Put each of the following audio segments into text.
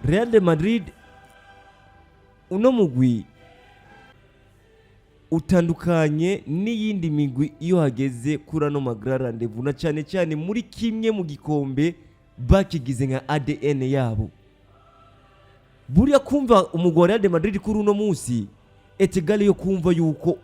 Real de Madrid uno mugwi utandukanye n'iyindi migwi iyo hageze kuri ano magara rendezvous na cyane cyane muri kimwe mu gikombe bakigize nka ADN yabo. Buriya kumva umugwi Real de Madrid kuri uno munsi etegale yo kumva yuko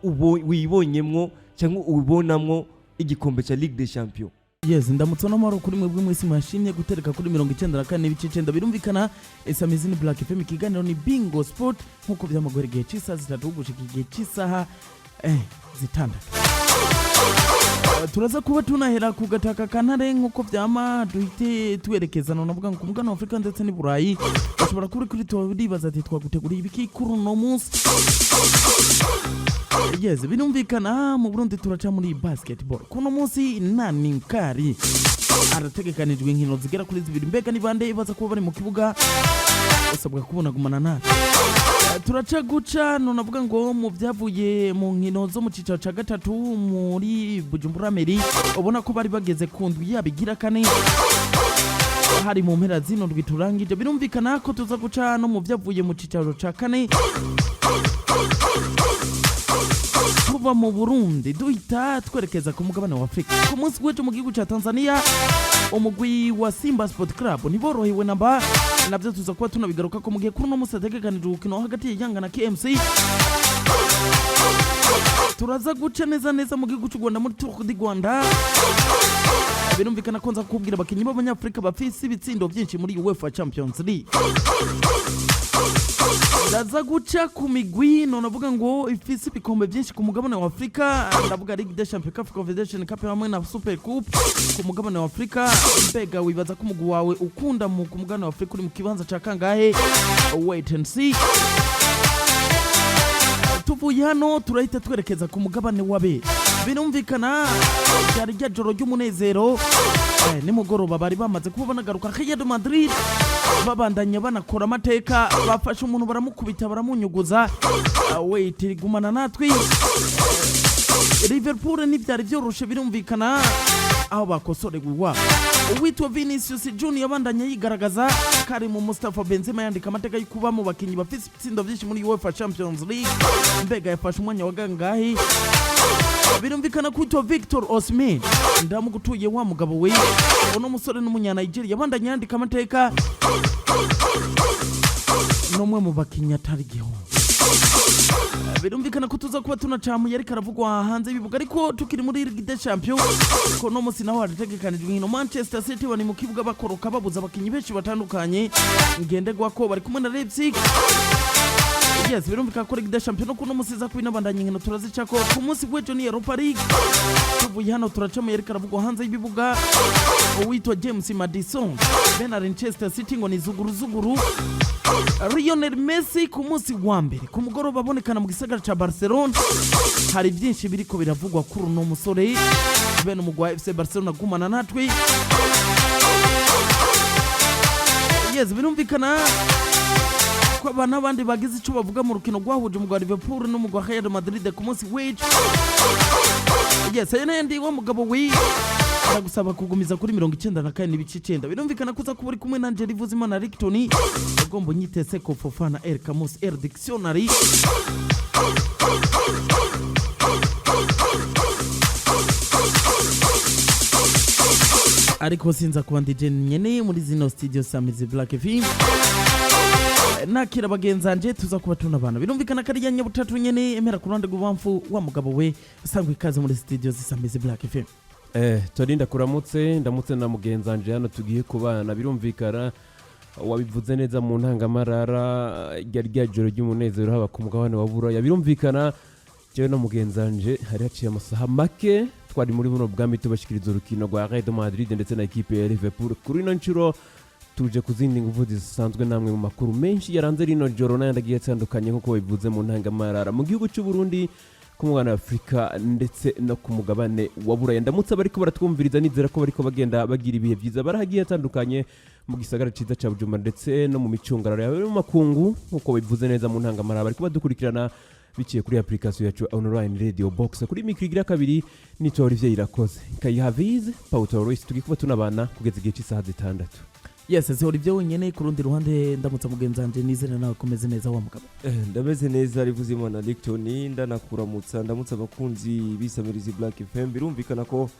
wibonyemwo cyangwa ubibonamwo igikombe cya Ligue des Champions. Yes, ndamutse n'amaro kuri mwebwe mwese mwashimye gutereka kuri 94 ibice 9 birumvikana esamizini Black FM kiganiro ni Bingo Sport nkuko byamagore gihe cy'isaha zitatu gushika igihe cy'isaha zitandatu. Turaza kuba tunahera ku gataka kanare nkuko byama duhite twerekezana navuga ngo kumugana Afrika ndetse ni Burayi bashobora kuri twabibaza ati twaguteguriye ibiki kuri no munsi. Yes, birumvikana mu Burundi turaca muri basketball. Kuno munsi nani nkari arategekanijwe inkino zigera kuri 2 mbega ni bande ibaza kuba bari mu kibuga usabwa kubona gumana na turaca guca no navuga ngo mu byavuye mu nkino zo mu cicaro ca gatatu muri Bujumbura Meri ubona ko bari bageze kundwi yabigira kane hari mu mpera zino rwiturangije birumvikana ko tuza guca no mu byavuye mu cicaro ca kane kuva mu Burundi duhita twerekeza ku mugabane wa Afrika. Ku munsi w'ejo mu gihugu cya Tanzania umugwi wa Simba Sport Club niborohewe namba nabyo tuza kuba tunabigaruka ko mu gihe kuri no munsi ategekanije ukino hagati ya Yanga na KMC. Turaza guca neza mu gihugu cy'u Rwanda muri Tour du Rwanda. Birumvikana ko nza kubwira abakinyi b'abanyafrika bafise ibitsindo byinshi muri UEFA Champions League. Ndaza guca ku migwi no navuga ngo ifise ibikombe byinshi ku mugabane wa Afrika ndavuga Ligue des Champions Cup Confederation Cup hamwe na Super Cup ku mugabane wa Afrika mbega wibaza ko umugwi wawe ukunda mu mugabane wa Afrika uri mu kibanza ca kangahe wait and see. Tuvuye hano turahita twerekeza ku mugabane wabe birumvikana cyari joro ry'umunezero nimugoroba bari bamaze kuba banagaruka Real de Madrid babandanya banakora amateka bafashe umuntu baramukubita baramunyuguza wait gumana natwi Liverpool n'ibyari byoroshe birumvikana aho bakosoregwa uwitwa Vinicius Junior abandanya yigaragaza kari mu Mustafa Benzema yandika amateka y'ikuba mu bakinyi bafise itsinda byinshi muri UEFA Champions League mbega yafashe umwanya wa gangahi birumvikana kwitwa Victor Osimhen ndamugutuye wa mugabo we uno musore n'umunya Nigeria abandanya yandika amateka nomwe mu bakinyi atari giho birumvikana ko tuza kuba tunacamuye ariko aravugwa hanze bivuga ariko tukiri muri Ligue des Champions ko no munsi naho harategekanijwe inkino Manchester City bari mu kibuga bakoroka babuza abakinyi benshi batandukanye ngendegwa ko bari kumwe na Leipzig. Yes, birumvikana ko Ligue des Champions ko no musiza kwina bandanye inkino turazica ko ku munsi w'ejo ni Europa League tuvuye hano turacamuye ariko aravugwa hanze y'ibibuga uwitwa James Madison Manchester City ngo ni zuguru Lionel Messi ku munsi wa mbere ku mugoroba abonekana mu gisagara ca Barcelona hari byinshi biriko biravugwa kuri uno musore bene umugwa FC Barcelona gumana natwe. Yes, birumvikana ko abana bandi bagize ico bavuga mu rukino rwahuje umugwa Liverpool n'umugwa Real de Madrid ku munsi w'ejo. Yes, ndi wa mugabo we aragusaba kugumiza kuri 94 n'ibice 9 birumvikana kuza kuba uri kumwe na Angeli Vuzimana Rictoni agombo nyitese ko Fofana El Camus El Dictionary ariko sinza kuba ndije nyene muri zino studio Samizi Black FM nakira bagenzanje tuza kuba tunabana birumvikana kari ya nyabutatu nyene emera kurande gubamfu wa mugabo we sangwe ikaze muri studio Samizi Black FM. Torinda kuramutse ndamutse na mugenzanje hano tugiye kubana birumvikana wabivuze neza mu ntangamarara rya joro ry'umunezero haba ku mugabane wa Buraya birumvikana jewe no mugenzanje hari haciye amasaha make twari muri buno bwami tubashikiriza urukino rwa Real de Madrid ndetse na equipe ya Liverpool kuri no ncuro tuje kuzindi nguvu zisanzwe namwe mu makuru menshi yaranze rino joro n'ayandagiye atandukanye nkuko bivuze mu ntangamarara mu gihugu cy'u Burundi ku mugabane wa Afrika ndetse no ku mugabane wa Buraya ndamutse bariko baratwumviriza nizera ko bariko bagenda bagira ibihe byiza barahagiye atandukanye mu gisagara ciza ca Bujumbura ndetse no mu micungararo yawe mu makungu nkuko bivuze neza mu ntangamarara bariko badukurikirana biciye kuri application yacu online radio box kuri mikrigira kabiri ni Olivier Irakoze kayihavize Paulo Royce tugikuba tunabana kugeza igihe cy'isaha 6. yes ese uri byo wenyene ku rundi ruhande ndamutsa mugenzanje nizere nawe komeze neza wa mugabo ndameze neza rivuze Imana Licton ndanakuramutsa ndamutsa abakunzi bisamirizi Black FM birumvikana ko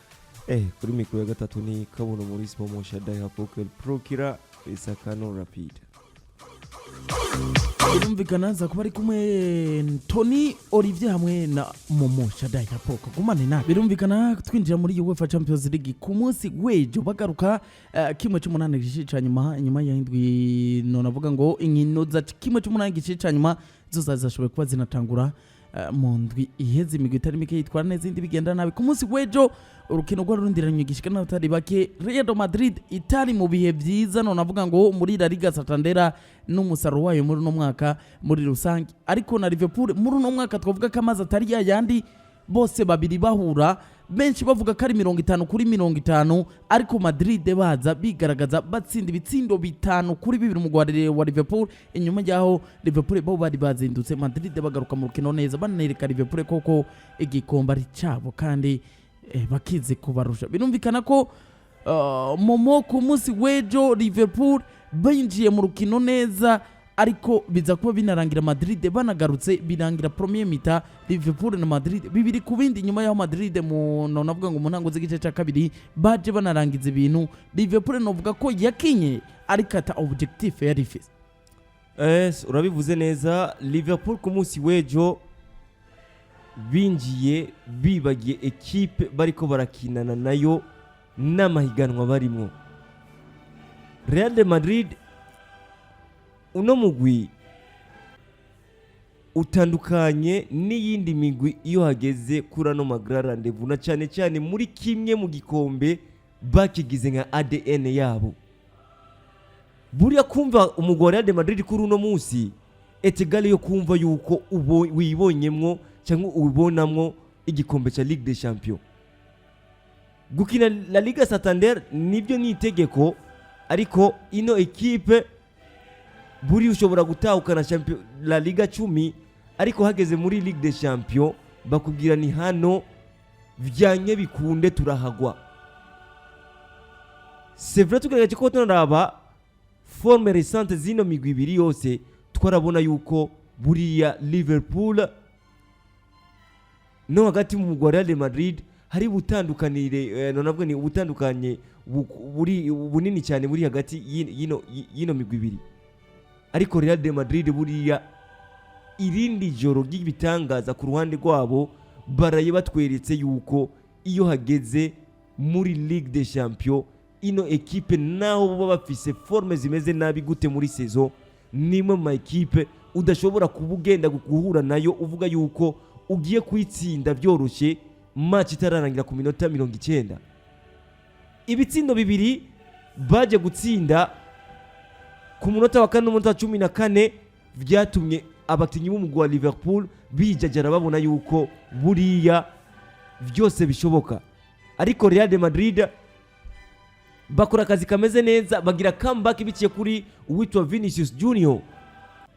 kuri mikro ya gatatu ni kabuno muri Spomo Shadai Hapokel Prokira Isakano Rapid birumvikana za kuba ari kumwe Tony Olivier hamwe na Momo Shadai Hapoka gumane na birumvikana twinjira muri UEFA Champions League ku munsi wejo bagaruka kimwe cy'umunani gishica nyuma ya indwi none avuga ngo inkino za kimwe cy'umunani gishica nyuma zozazashobora kuba zinatangura mu ndwi iheze imigwi itari mike yitwara neza indi bigenda nabi ku munsi wejo urukino rwa rundiranye gishika n'abatari bake Real Madrid itari mu bihe byiza none avuga ngo muri La Liga Santander n'umusaruro wayo muri no mwaka muri rusange ariko na Liverpool muri no mwaka twavuga ko amazi atari yandi bose babiri bahura benshi bavuga ko ari 50-50 ariko Madrid baza bigaragaza batsinda ibitsindo 5-2 mu gwarire wa Liverpool inyuma yaho Liverpool bo bari bazindutse Madrid bagaruka mu rukino neza banereka Liverpool koko igikomba ari cyabo kandi bakize kubarusha birumvikana ko Momo ku munsi wejo Liverpool binjiye mu rukino neza ariko biza kuba binarangira Madrid banagarutse birangira premier mita Liverpool na Madrid bibiri ku bindi nyuma yaho Madrid mu navuga ngo munango z'igice cya kabiri baje banarangiza ibintu Liverpool novuga ko yakinye ariko ata objectif yari ifise urabivuze neza Liverpool ku munsi wejo binjiye bibagiye equipe bariko barakinana nayo n'amahiganwa barimo Real de Madrid uno mugwi utandukanye n'iyindi migwi iyo hageze kuri ano magara rendezvous na cyane cyane muri kimwe mu gikombe bakigize nka ADN yabo buriya kumva umugwi wa Real de Madrid kuri uno munsi etegale yo kumva yuko wibonyemwo cyangwa ubonamwo igikombe cya Ligue des Champions gukina La Liga Santander nibyo ni itegeko ariko ino equipe buri ushobora gutahukana La Liga 10 ariko hageze muri Ligue des Champions bakubwira ni hano vyanye bikunde turahagwa c'est vrai tugaragaje ko tunaraba forme récente zino migwi ibiri yose twarabona yuko buriya Liverpool no hagati mu mugwa Real de Madrid hari butandukanire navuga ni ubutandukanye buri bunini cyane buri hagati yino migwi ibiri ariko Real de Madrid buriya irindi joro ry'ibitangaza ku ruhande rwabo baraye batweretse yuko iyo hageze muri Ligue des Champions ino equipe naho baba bafise forme zimeze nabi gute muri saison nimwe mu equipe udashobora kubugenda guhura nayo uvuga yuko ugiye kwitsinda byoroshye match itararangira ku minota 90 ibitsindo bibiri baje gutsinda ku munota wa 4 n'umunota 14 byatumye abakinyi b'umugwa wa Liverpool bijajara babona yuko buriya byose bishoboka ariko Real de Madrid bakora akazi kameze neza bagira comeback biciye kuri uwitwa Vinicius Junior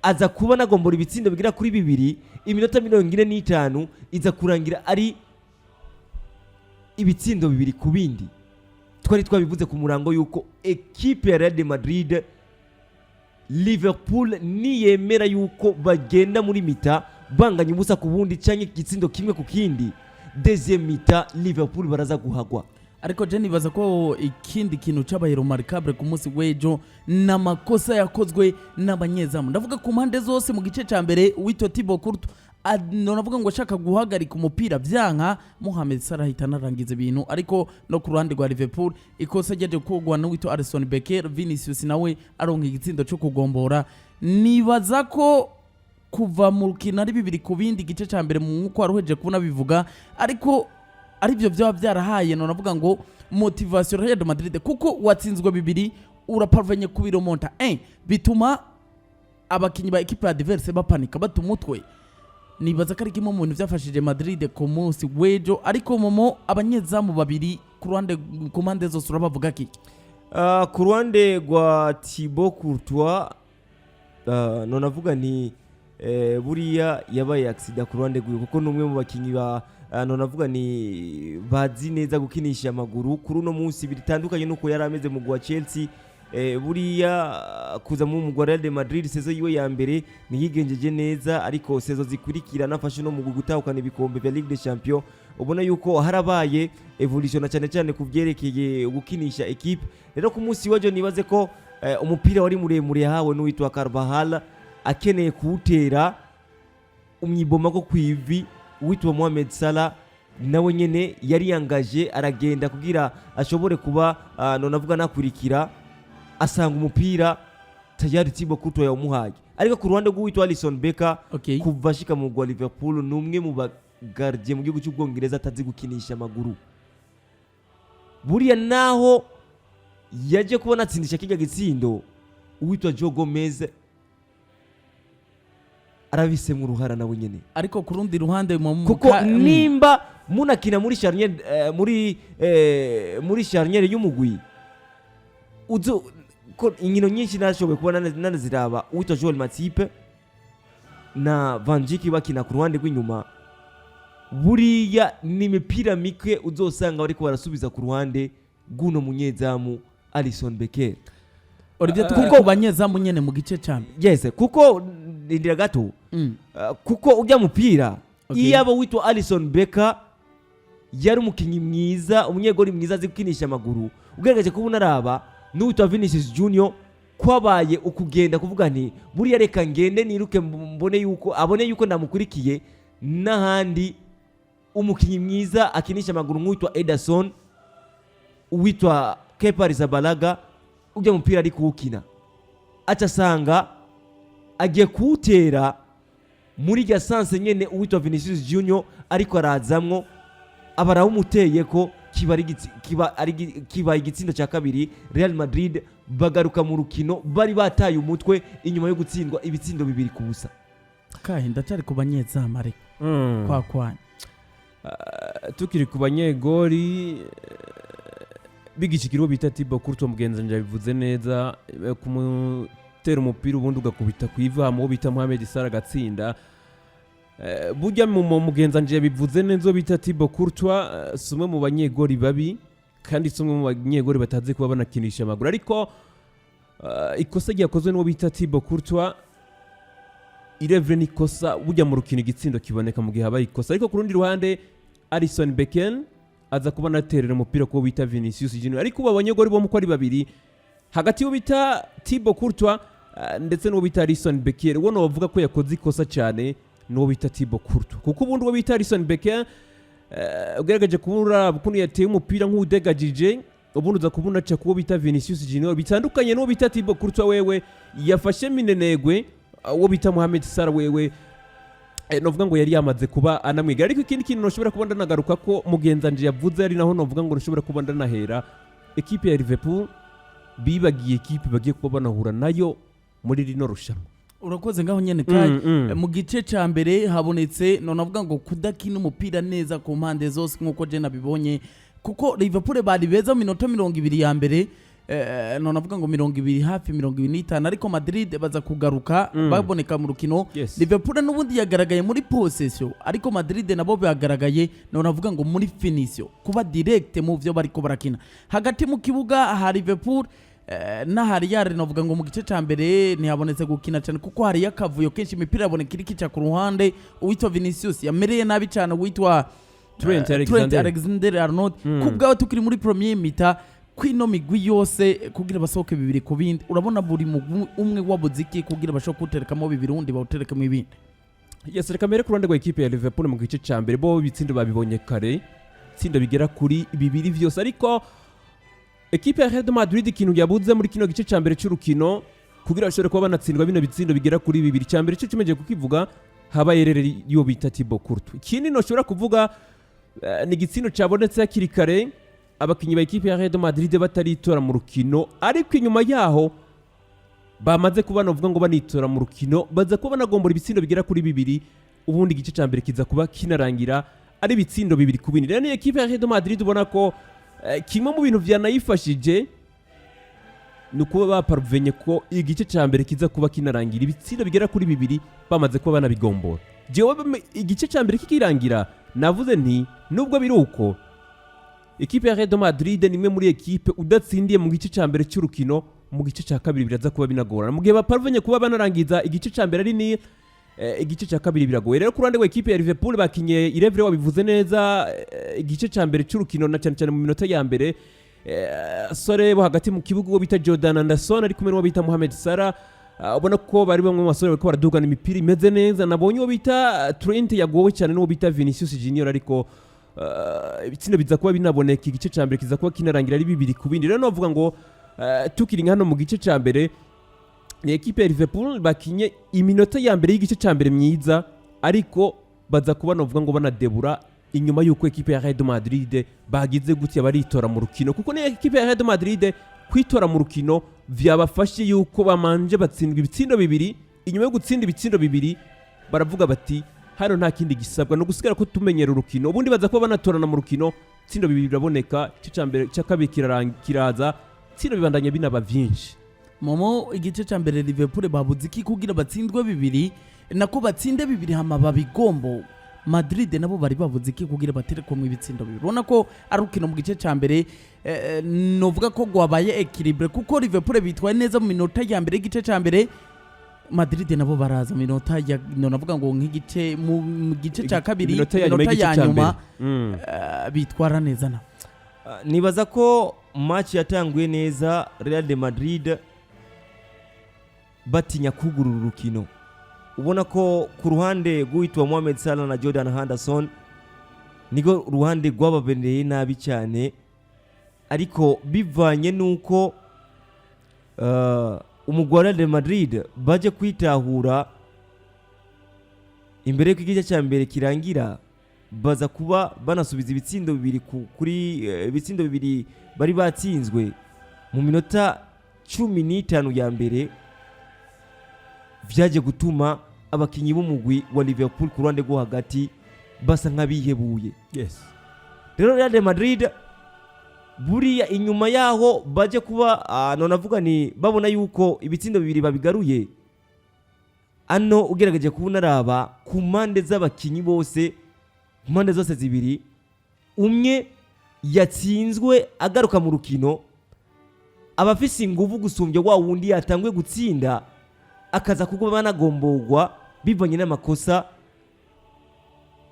aza kuba nagombora ibitsindo bigira kuri bibiri iminota 45 iza kurangira ari ibitsindo bibiri ku bindi twari twabivuze ku murango yuko equipe ya Real de Madrid Liverpool niyemera yuko bagenda muri mita banganya ubusa ku bundi cyangwa igitsindo kimwe ku kindi deuxième mita Liverpool baraza guhagwa ariko je nibaza ko ikindi kintu cyabaye remarkable ku munsi wejo n'amakosa yakozwe n'abanyezamu ndavuga ku mpande zose mu gice cya mbere wito Thibaut Courtois navuga ngo ashaka guhagarika umupira byanka Mohamed Salah itanarangiza ibintu ariko no ku ruhande rwa Liverpool ikosa ryaje kugwa no wito Alisson Becker Vinicius nawe aronka igitsindo cyo kugombora nibaza ko kuva mu rukino ari bibiri ku bindi gice cya mbere mu uko aruheje kubona bivuga ariko aribyo byaba byarahaye no navuga ngo motivation Real de Madrid kuko watsinzwe bibiri uraparvenye kubiromonta bituma abakinyi ba equipe adverse bapanika batumutwe nibaza ko ari kimwe mu bintu byafashije Madrid ku munsi wejo ariko Momo abanyezamu babiri ku ruhande ku mpande zose urabavuga ki ku ruhande rwa Thibaut Courtois no navuga ni buriya yabaye accident ku ruhande rwe kuko numwe mu bakinyi ba no navuga ni bazi neza gukinisha amaguru kuri uno munsi bitandukanye nuko yari ameze mu gwa Chelsea buriya kuza mu mugwa Real de Madrid sezo yiwe ya mbere niyigenjeje neza, ariko sezo zikurikira nafashe no mu gutahukana ibikombe vya Ligue des Champions, ubona yuko harabaye evolution cyane cyane kuvyerekeye gukinisha equipe. Rero ku munsi wajo nibaze ko umupira wari muremure yahawe n'uwitwa Carvajal akeneye kuwutera umwiboma ko kwivi uwitwa Mohamed Salah nawe nyene yari yangaje aragenda kugira ashobore kuba none avuga nakurikira asanga umupira tayari Thibaut Courtois yawumuhaye. Ariko ku ruhande rw'uwitwa Alisson Becker kuva ashika mu gwa Liverpool numwe mu bagardie mu gihugu cy'Ubwongereza atazi gukinisha amaguru. Buriya naho yaje kubona atsindisha kijya gitsindo uwitwa Joe Gomez arabise mu ruhara nawe nyene. Ariko ku rundi ruhande kuko nimba munakina muri charnier muri charnier y'umugwi uzo ko inkino nyinshi nashoboye kubona nanaziraba uwitwa Joel Matip na Van Dijk bakina ku ruhande rw'inyuma, buriya ni imipira mike uzosanga bariko barasubiza ku ruhande guno munyezamu Alisson Becker. Olivier kuko banyezamu nyene mu gice cyane. Yes, kuko ndira gato kuko ujya mupira iyaba witwa Alisson Becker yari umukinyi mwiza, umunyegori mwiza azikinisha amaguru, ugeregeje kubona araba n'uwitwa Vinicius Junior kwabaye ukugenda kuvuga nti buriya reka ngende niruke mbone yuko abone yuko ndamukurikiye n'ahandi umukinyi mwiza akinisha amaguru nk'uwitwa Ederson, uwitwa Kepa Arrizabalaga ujya mupira ari kuwukina acasanga agiye kuwutera muri rya sanse nyene uwitwa Vinicius Junior ariko arazamwo abarawumuteye ko kiba igitsindo cya kabiri. Real Madrid bagaruka mu rukino bari bataye umutwe inyuma yo gutsindwa ibitsindo 2-0. Kahinda cyari ku banyezamu ariko kwa tukiri ku banyegori bigishikiro bita Thibaut Courtois mugenza nje bivuze neza kumutera umupira ubundi ugakubita kwiva mu bita Mohamed Salah gatsinda. Burya mu mugenza nje bivuze neza bita Thibaut Courtois sumwe mu banyegori babi kandi sumwe mu banyegori batazi kuba banakinisha amaguru, ariko ikosa ryakozwe n'uwo bita Thibaut Courtois irevre nikosa burya mu rukino igitsindo kiboneka mu gihe habaye ikosa. Ariko ku rundi ruhande Alisson Becker aza kuba naterera umupira ko bita Vinicius Junior, ariko abanyegori bo muko ari babiri hagati yo bita Thibaut Courtois ndetse no bita Alisson Becker, wono bavuga ko yakoze ikosa cyane no bita Thibaut Courtois, kuko ubundi wo bita Alisson Becker ugerageje kubura bukuntu yateye umupira nk'udegagije ubundi uza kubona aca kubo bita Vinicius Junior, bitandukanye no bita Thibaut Courtois wewe yafashe minenegwe wo bita Mohamed Salah wewe novuga ngo yari yamaze kuba anamwiga. Ariko ikindi kintu noshobora kuba ndanagaruka ko mugenza nje yavuze ari naho novuga ngo noshobora kuba ndanahera equipe ya Liverpool bibagiye equipe bagiye kuba banahura nayo muri rino rushanwa. Urakoze ngaho nyene kai mu gice ca mbere habonetse none avuga ngo kudakina umupira neza ku mpande zose nkuko je nabibonye, kuko Liverpool bari beza mu minota 20 ya mbere none avuga ngo 20 hafi 25, ariko Madrid baza kugaruka baboneka mu rukino. Liverpool n'ubundi yagaragaye muri possession, ariko Madrid nabo bagaragaye none avuga ngo muri finition kuba direct mu byo bariko barakina hagati mu kibuga ha Liverpool na hari yare novuga ngo mu gice ca mbere ntihabonetse gukina cyane kuko hari yakavuyo kenshi imipira yaboneka iri kica ku ruhande. Uwitwa Vinicius yamereye nabi cyane, uwitwa Trent Alexander-Arnold kubgaho tukiri muri premier mita kwino migwi yose kugira basohoke bibiri ku bindi. Urabona buri umwe wabuziki kugira basho kuterekamo bibiri undi bawuterekamo ibindi. Yes, reka mbere ku ruhande rwa equipe ya Liverpool mu gice ca mbere bo bitsindo babibonye kare, tsinda bigera kuri bibiri vyose, ariko equipe ya Real Madrid ikintu yabuze muri kino gice ca mbere cy'urukino kugira bashobore kuba banatsindwa bino bitsindo bigera kuri bibiri. Ca mbere cyo kimeje kukivuga haba yerere yo bita Thibaut Courtois. Ikindi no shobora kuvuga ni gitsindo cabonetse hakiri kare abakinyi ba equipe ya Real Madrid bataritora mu rukino, ariko inyuma yaho bamaze kuba novuga ngo banitora mu rukino baza kuba banagombora ibitsindo bigera kuri bibiri, ubundi gice ca mbere kiza kuba kinarangira ari bitsindo bibiri ku bindi. Rero ni equipe ya Real Madrid ubona ko kimwe mu bintu vyanayifashije nuko baparvenye ko igice ca mbere kiza kuba kinarangira ibitsindo bigera kuri bibiri bamaze kuba banabigombora. Jewe igice ca mbere kikirangira navuze nti nubwo biruko equipe ya Real Madrid nimwe muri equipe udatsindiye mu gice ca mbere cy'urukino mu gice cya kabiri biraza kuba binagorana mu gihe baparvenye kuba banarangiza igice cya mbere ari ni igice cya kabiri biragoye rero ku ruhande rw'ikipe ya Liverpool bakinye irevre wabivuze neza igice cya mbere cy'urukino na cyane cyane mu minota ya mbere sore bo hagati mu kibuga bita Jordan Anderson ari kumwe n'uwo bita Mohamed Salah ubona ko bari bamwe mu basore bariko baradugana imipira imeze neza nabonye uwo bita Trent yagowe cyane n'uwo bita Vinicius Junior ariko ibitsindo biza kuba binaboneka igice cya mbere kiza kuba kinarangira ari 2 ku bindi rero novuga ngo tukiri hano mu gice cya mbere ni ekipe ya Liverpool bakinye iminota ya mbere y'igice cya mbere myiza ariko baza kuba novuga ngo banadebura inyuma y'uko ekipe ya Real Madrid bagize gutya baritora mu rukino kuko ni ekipe ya Real Madrid kwitora mu rukino vyabafashe yuko bamanje batsindwa ibitsindo 2 inyuma yo gutsinda ibitsindo 2 baravuga bati hano nta kindi gisabwa no gusigara ko tumenyera urukino ubundi baza kuba banatorana mu rukino ibitsindo 2 biraboneka cya mbere cya kabiri kiraza ibitsindo bibandanya binaba vyinshi momo igice cya mbere Liverpool babuze iki kugira batsindwe 2 nako batsinde 2 hama babigombo Madrid nabo bari bavuze iki kugira baterekwa mu ibitsindo 2 ubona ko ari ukino mu gice cya mbere novuga ko gwabaye equilibre kuko Liverpool bitwaye neza mu minota ya mbere igice cya mbere Madrid nabo baraza minota ya navuga ngo nk'igice mu gice cya kabiri minota ya nyuma bitwara neza na nibaza ko match yatanguye neza Real de Madrid batinya kugurura urukino ubona ko ku ruhande rw'uwitwa Mohamed Salah na Jordan Henderson nigo ruhande rwababereye nabi cyane ariko bivanye nuko umugwa de Madrid baje kwitahura imbere y'igice cya mbere kirangira baza kuba banasubiza ibitsindo 2 kuri ibitsindo 2 bari batsinzwe mu minota 15 ya mbere vyaje gutuma abakinyi b'umugwi wa Liverpool ku ruhande rwo hagati basa nk'abihebuye yes rero Real de Madrid buriya inyuma yaho baje kuba none avuga ni babona yuko ibitsindo 2 babigaruye ano ugerageje kubona araba ku mpande z'abakinyi bose mpande zose zibiri umwe yatsinzwe agaruka mu rukino abafise inguvu gusumbya wa wundi yatangwe gutsinda akaza kuko banagombogwa bivanye n'amakosa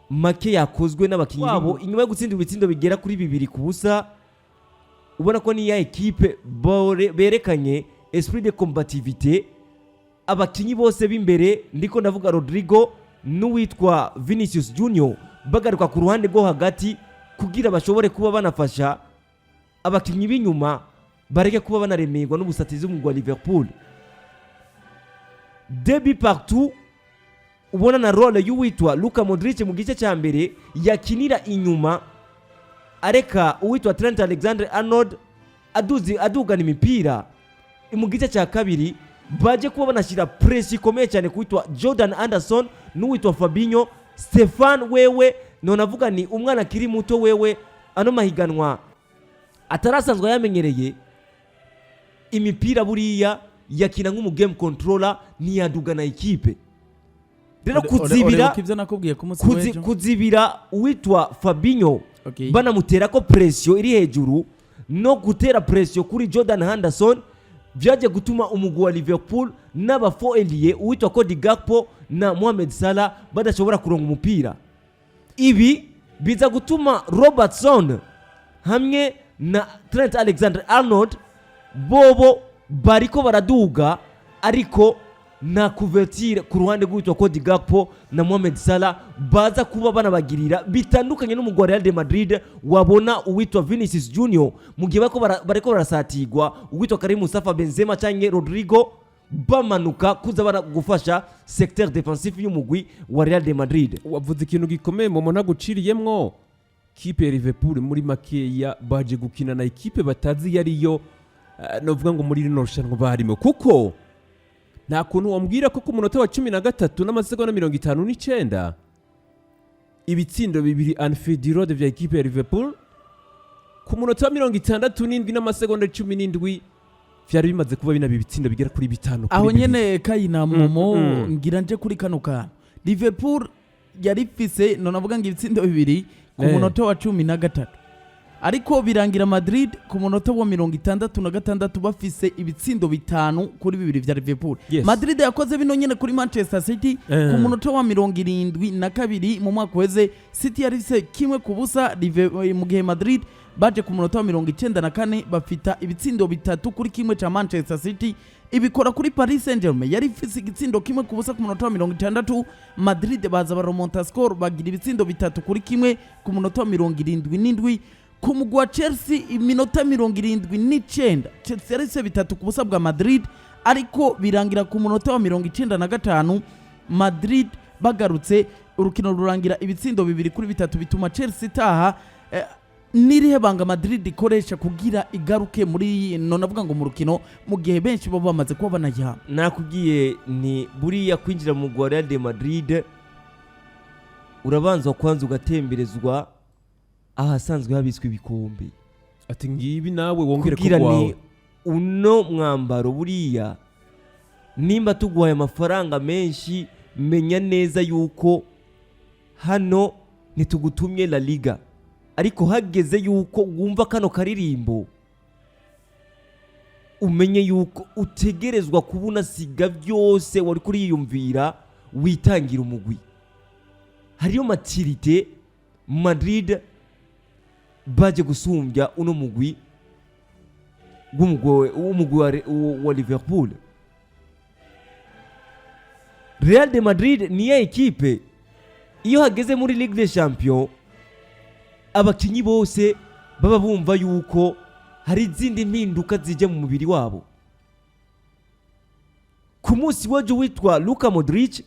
make yakozwe n'abakinyi babo inyuma yo gutsinda ibitsindo bigera kuri 2 ku busa ubona ko ni ya equipe berekanye esprit de combativité abakinyi bose b'imbere ndiko ndavuga Rodrigo n'uwitwa Vinicius Junior bagaruka ku ruhande rwo hagati kugira bashobore kuba banafasha abakinyi b'inyuma bareke kuba banaremerwa n'ubusatizi bw'umugwa Liverpool début partout ubona na role y'uwitwa Luka Modric mu gice cya mbere yakinira inyuma areka uwitwa Trent Alexander-Arnold adugana imipira mu gice cya kabiri baje kuba banashyira press ikomeye cyane kuwitwa Jordan Anderson n'uwitwa Fabinho Stefan wewe none avuga ni umwana kiri muto wewe ano mahiganwa atarasanzwe yamenyereye imipira buriya yakina nk'umu game controller ntiyadugana ikipe rero kuzibira uwitwa Fabinho banamutera ko pressio iri hejuru no gutera pressio kuri Jordan Henderson byaje gutuma umugwi wa Liverpool n'abafoelier uwitwa Cody Gakpo na Mohamed Salah badashobora kuronga umupira ibi biza gutuma Robertson hamwe na Trent Alexander-Arnold bobo bariko baraduga ariko na couverture ku ruhande rw'uwitwa Cody Gakpo na Mohamed Salah baza kuba banabagirira bitandukanye n'umugwa Real de Madrid wabona uwitwa Vinicius Junior mu gihe bariko barasatigwa uwitwa Karim Mustafa Benzema cyangwa Rodrigo bamanuka kuza baragufasha secteur defensif y'umugwi wa Real de Madrid wavuze ikintu gikomeye mu muntu aguciriyemwo kipe ya Liverpool muri makeya baje gukina na ikipe batazi yariyo novuga ngo muri rino rushanwa barimo kuko nta kuntu wambwira ko ku munota wa 13 n'amasegonda 59 ibitsindo 2 Anfield Road vya equipe ya Liverpool ku munota wa 67 n'amasegonda 17 vyari bimaze kuba bina bibitsindo bigera kuri 5 aho nyene kayina momo ngira nje kuri kano kana Liverpool yari fise none avuga ngo ibitsindo 2 ku munota wa 13 ariko birangira Madrid ku munota wa 66 bafise ibitsindo 5-2 vya Liverpool. Yes. Madrid yakoze bino nyene kuri Manchester City ku munota wa 72 mu mwaka weze. City yarise kimwe ku busa mu gihe Madrid baje ku munota wa 94 bafita ibitsindo 3-1 ca Manchester City. Ibikora kuri Paris Saint-Germain yari ifise igitsindo kimwe ku busa ku munota wa 60. Madrid baza baremonta score bagira ibitsindo 3-1 ku munota wa 77. Ku mugwi wa Chelsea iminota 79 Chelsea yarise 3 ku busa bwa Madrid, ariko birangira ku munota wa 95 Madrid bagarutse urukino rurangira ibitsindo 2-3 bituma Chelsea itaha. Nirihe banga Madrid ikoresha kugira igaruke muri navuga ngo mu rukino mu gihe benshi bo bamaze kuba banajya? Nakubwiye ni buriya kwinjira mu Real de Madrid urabanza kwanza ugatemberezwa ahasanzwe habitswe ibikombe. Ati ngibi nawe wongere kugira kugwawe. Ni uno mwambaro buriya nimba tuguhaye amafaranga menshi menya neza yuko hano nitugutumye La Liga, ariko hageze yuko wumva kano karirimbo umenye yuko utegerezwa kubuna siga byose wari kuriyumvira witangira umugwi. Hariyo maturité Madrid baje gusumbya uno mugwi w'umugwi wa Liverpool. Real de Madrid niyo ekipe iyo hageze muri Ligue des Champions abakinyi bose baba bumva yuko hari izindi mpinduka zijya mu mubiri wabo. Ku munsi w'ejo witwa Luka Modric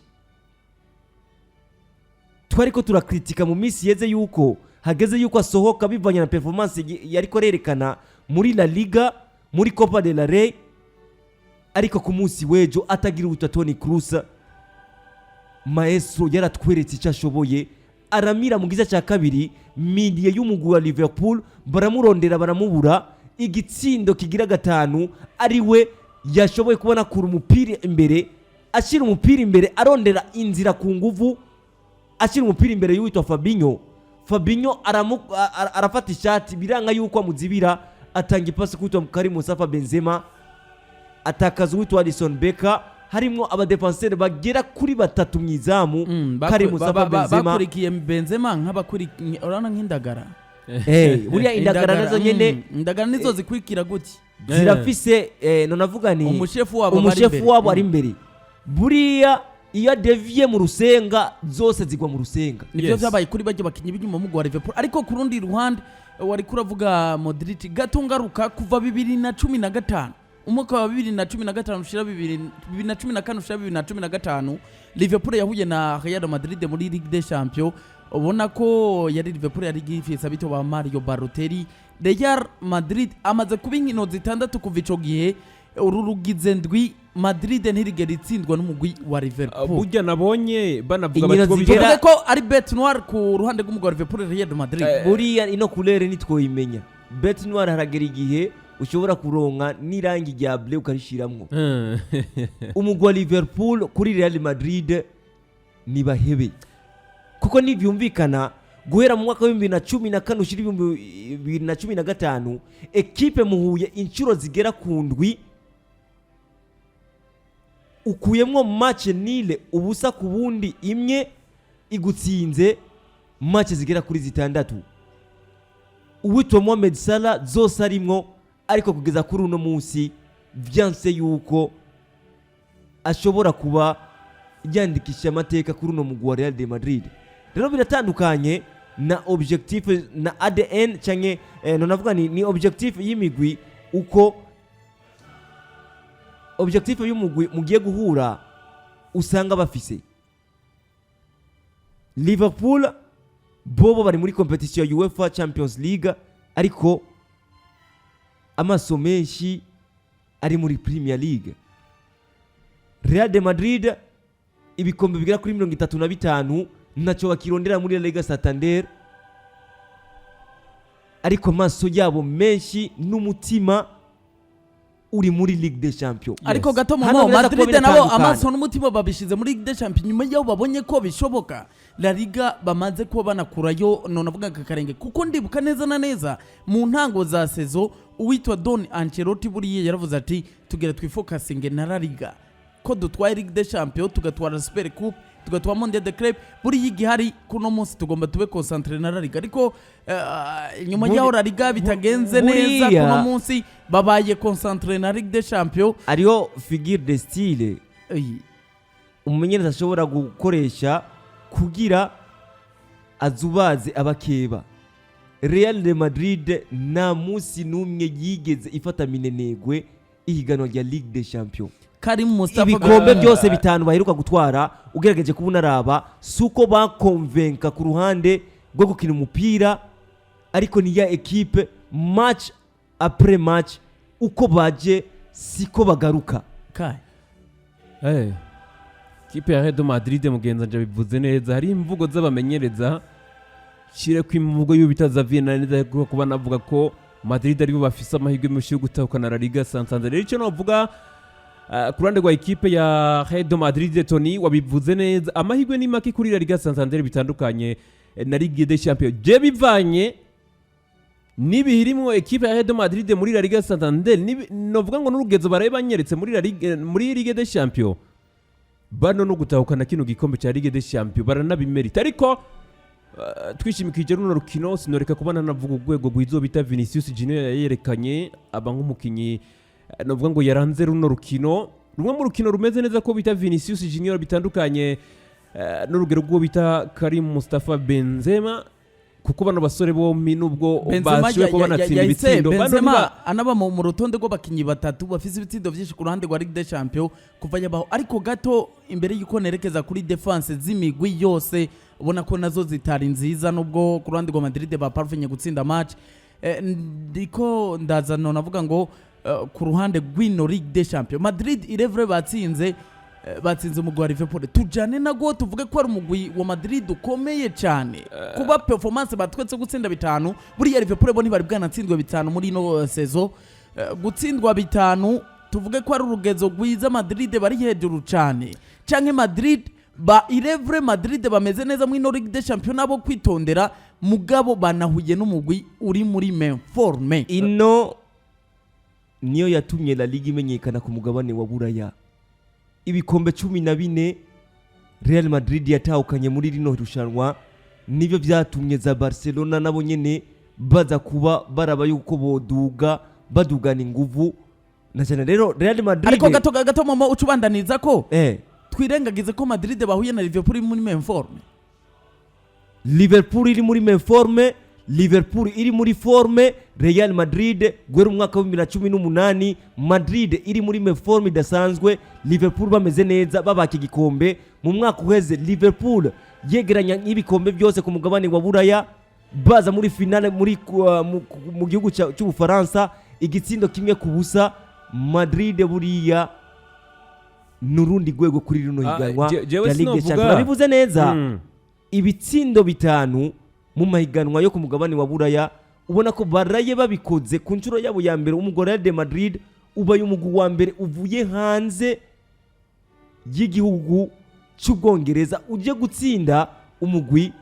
twariko turakritika mu minsi yeze yuko hageze yuko asohoka bivanye na performance yariko rerekana muri La Liga, muri Copa del Rey, ariko ku munsi w'ejo atagira utatoni Kroos maestro yaratweretse icyo ashoboye. Aramira mu gice cya kabiri midie y'umugwi wa Liverpool baramurondera baramubura, igitsindo kigira 5 ari we yashoboye kubona kuri umupira imbere, ashira umupira imbere arondera inzira ku nguvu, ashira umupira imbere y'uwitwa Fabinho arafata ishati biranga yuko amuzibira, atanga ipasi kwitwa Karim Mustafa Benzema, atakaza uwitwa Alisson Becker, harimo abadefenseur bagera kuri 3 mwizamu. Karim Mustafa Benzema bakurikiye Benzema nk'abakurikiye urana nk'indagara. Buriya indagara nazo nyene indagara nizo zikwikira guti zirafise navuga ni umushefu wabo ari imbere. Buriya iyo devie mu rusenga zose zigwa mu rusenga. Nivyo byabaye kuri bajye bakinyi b'inyuma mu wa Liverpool. Ariko ku rundi ruhande wari kuravuga Modric gatungaruka kuva 2015 umwaka wa 2015 ushira 2014 ushira 2015 Liverpool yahuye na Real Madrid muri Ligue des Champions. Ubona ko yari Liverpool yari gifisa bito ba Mario Balotelli. Real Madrid amaze kuba inkino zitandatu kuva ico gihe ururugize ndwi Madrid ntirigera itsindwa n'umugwi wa Liverpool. Burya nabonye banavuga bati bivuga ko ari bet noir ku ruhande rw'umugwi wa Liverpool Real Madrid. Buriya ino couleur nitwoyimenya. Bet noir haragera igihe ushobora kuronka n'irangi rya bleu ukarishiramwo. Umugwi wa Liverpool kuri Real Madrid ni bahebe, kuko nibyumvikana guhera mu mwaka wa 2014 ushira 2015 ekipe muhuye inshuro zigera ku ndwi, ukuyemwo match nile ubusa ku bundi imwe igutsinze match zigera kuri 6. Uwitwa Mohamed Salah zose arimwo, ariko kugeza kuri uno munsi vyanse yuko ashobora kuba yandikisha amateka kuri uno mugwi wa Real de Madrid. Rero biratandukanye na objectif na ADN canke navuga ni objectif y'imigwi, uko objectif y'umugwi mugiye guhura usanga bafise. Liverpool bobo bari muri competition ya UEFA Champions League, ariko amaso menshi ari muri Premier League. Real de Madrid ibikombe bigera kuri 35 naco bakirondera muri La Liga Santander, ariko amaso yabo menshi n'umutima uri muri Ligue des Champions. ariko gato Hano mu biraza kuba Madrid nabo biratandukanye. amaso n'umutima babishize muri Ligue des Champions nyuma y'aho babonye ko bishoboka La Liga bamaze kuba banakurayo none avuga akarenge kuko ndibuka neza na neza mu ntango za sezo uwitwa Don Ancelotti buriye yaravuze ati tugera twifokasinge na La Liga ko dutwaye Ligue des Champions tugatwara Super Coupe tugatwara Mondial de Club buri y'igihari kuno munsi tugomba tube concentré na La Liga ariko nyuma y'aho La Liga bitagenze neza kuno munsi babaye concentré na Ligue des Champions ariyo figure de style umumenyereza ashobora gukoresha kugira azubaze abakeba. Real de Madrid nta munsi n'umwe yigeze ifata minenegwe ihiganwa rya Ligue des Champions. Karim Mustafa ibikombe byose bitanu baheruka gutwara ugerageje kubona araba suko bakonvenka ku ruhande rwo gukina umupira ariko ni ya equipe match après match uko baje siko bagaruka. Kai kipe ya Real Madrid mugenza nje bivuze neza hari imvugo z'abamenyereza shire ku imvugo y'ubitaza Vienna neza kuba navuga ko Madrid ari bo bafise amahirwe menshi yo gutahukana La Liga Santander icyo novuga ku ruhande rwa ekipe ya Real Madrid Tony wabivuze neza amahirwe ni make kuri La Liga Santander bitandukanye na Ligue des Champions je bivanye nibihirimo ekipe ya Real Madrid muri La Liga Santander novuga ngo n'urugezo baraye banyeretse muri Ligue des Champions bano no gutahukana kino gikombe cya Ligue des Champions baranabimerita ariko twishimikije runo rukino sinoreka kubana navuga urwego rwizo bita Vinicius Junior yerekanye aba nk'umukinyi novuga ngo yaranze runo rukino rumwe mu rukino rumeze neza ko bita Vinicius Junior bitandukanye n'urugero rwo bita Karim Mustafa Benzema kuko bano basore bombi nubwo bashoboye kuba banatsinda ibitsindo Benzema anaba mu rutonde rw'abakinyi batatu bafise ibitsindo byinshi ku ruhande rwa Ligue des Champions kuva yabaho ariko gato imbere yuko nerekeza kuri defense z'imigwi yose ubona ko nazo zitari nziza nubwo ku ruhande rwa Madrid baparvenye gutsinda match ndiko ndazana navuga ngo ku ruhande rw'ino Ligue des Champions Madrid irevre batsinze umugwi wa Liverpool tujane nago tuvuge ko ari umugwi wa Madrid ukomeye cyane kuba performance batwetse gutsinda bitanu buriya Liverpool bo ntibari bwanatsindwa bitanu muri ino sezo gutsindwa bitanu tuvuge ko ari urugezo rwiza Madrid bari hejuru cyane canke Madrid ba irevre Madrid bameze neza muri ino Ligue des Champions nabo kwitondera mugabo banahuye n'umugwi uri muri main forme ino niyo yatumye La Ligue imenyekana ku mugabane wa Buraya ibikombe 14 Real Madrid yatahukanye muri rino rushanwa nivyo vyatumye za Barcelona nabo nyene baza kuba baraba yuko badugana inguvu na cyane rero Real Madrid ariko gato mama ucubandaniza ko twirengagize ko Madrid bahuye na Liverpool muri main forme Liverpool iri muri main forme Liverpool iri muri forme Real Madrid gwera umwaka wa 2018 Madrid iri muri forme idasanzwe Liverpool bameze neza babaka igikombe mu mwaka uheze Liverpool yegeranya ibikombe byose ku mugabane wa Buraya baza muri finale mu gihugu cy'Ubufaransa igitsindo kimwe ku busa Madrid buriya nurundi gwego kuri runo higanwa ya Ligue des Champions bivuze neza ibitsindo bitanu mu mahiganwa yo ku mugabane wa Buraya ubona ko baraye babikoze ku nshuro yabo ya mbere umugwi Real de Madrid ubaye umugwi wa mbere uvuye hanze y'igihugu cy'Ubwongereza uje gutsinda umugwi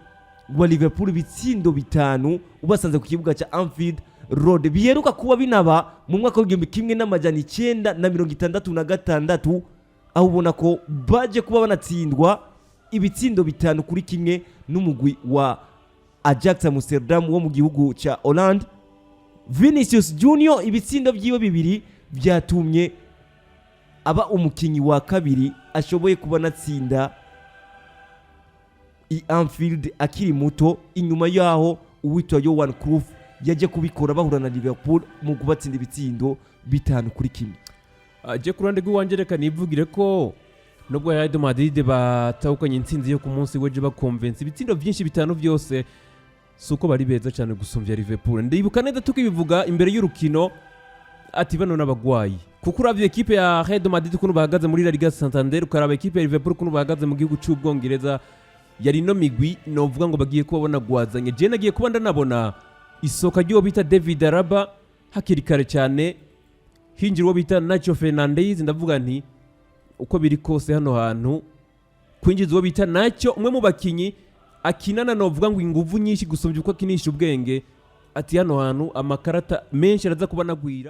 wa Liverpool bitsindo bitanu ubasanze ku kibuga cya Anfield Road biheruka kuba binaba mu mwaka w'igihumbi kimwe n'amajana 966 aho ubona ko baje kuba banatsindwa ibitsindo bitanu kuri kimwe n'umugwi wa Ajax Amsterdam wo mu gihugu cha Holland. Vinicius Junior ibitsindo byiwe bibiri byatumye aba umukinyi wa kabiri ashoboye kuba natsinda Anfield akiri muto inyuma yaho uwitwa Johan Cruyff yaje kubikora bahura na Liverpool mu kubatsinda ibitsindo bitanu kuri kimwe. Je kurande gwiwanje reka nivugire ko nubwo Real Madrid batahukanye intsinzi yo ku munsi weje bakonvense ibitsindo byinshi bitanu byose suko bari beza cyane gusumvya Liverpool. Ndibuka neza tukibivuga imbere y'urukino ati bano nabagwayi kuko uravye equipe ya Real Madrid kuno bahagaze muri La Liga Santander ukaraba equipe ya Liverpool kuno bahagaze mu gihugu cy'Ubwongereza yari no migwi novuga ngo bagiye kubona gwazanye je nagiye kuba ndanabona isoka ryo bita David Alaba hakiri kare cyane hinjira uwo bita Nacho Fernandez, ndavuga nti uko biri kose hano hantu kwinjiza uwo bita Nacho, umwe mu bakinyi akinana novuga ngo inguvu nyinshi gusumbya uko akinisha ubwenge, ati hano hantu amakarata menshi araza kuba nagwira.